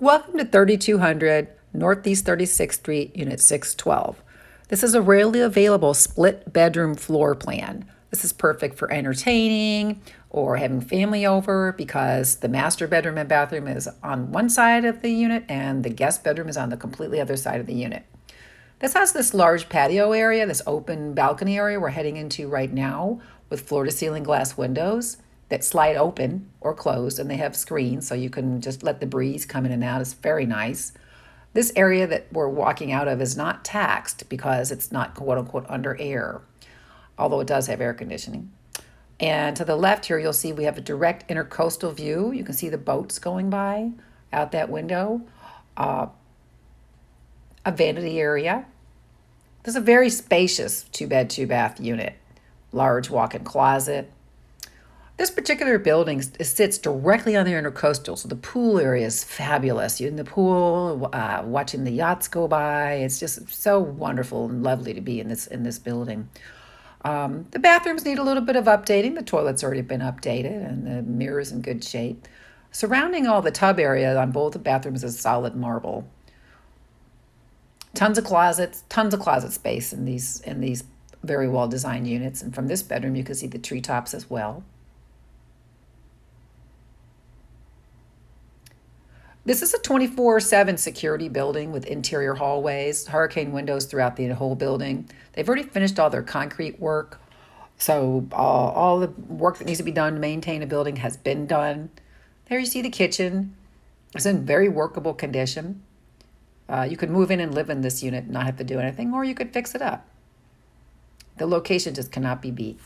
Welcome to 3200 Northeast 36th Street, Unit 612. This is a rarely available split bedroom floor plan. This is perfect for entertaining or having family over because the master bedroom and bathroom is on one side of the unit and the guest bedroom is on the completely other side of the unit. This has this large patio area, this open balcony area we're heading into right now with floor-to-ceiling glass windows that slide open or close, and they have screens so you can just let the breeze come in and out. It's very nice. This area that we're walking out of is not taxed because it's not quote-unquote under air, although it does have air conditioning. And to the left here, you'll see we have a direct IntraCoastal view. You can see the boats going by out that window. A vanity area. There's a very spacious 2-bed, 2-bath unit, large walk-in closet. This particular building sits directly on the IntraCoastal, so the pool area is fabulous. You're in the pool, watching the yachts go by. It's just so wonderful and lovely to be in this building. The bathrooms need a little bit of updating. The toilet's already been updated, and the mirror's in good shape. Surrounding all the tub area on both the bathrooms is solid marble. Tons of closets, tons of closet space in these very well designed units. And from this bedroom, you can see the treetops as well. This is a 24/7 security building with interior hallways, hurricane windows throughout the whole building. They've already finished all their concrete work. So all the work that needs to be done to maintain a building has been done. There you see the kitchen. It's in very workable condition. You could move in and live in this unit and not have to do anything, or you could fix it up. The location just cannot be beat.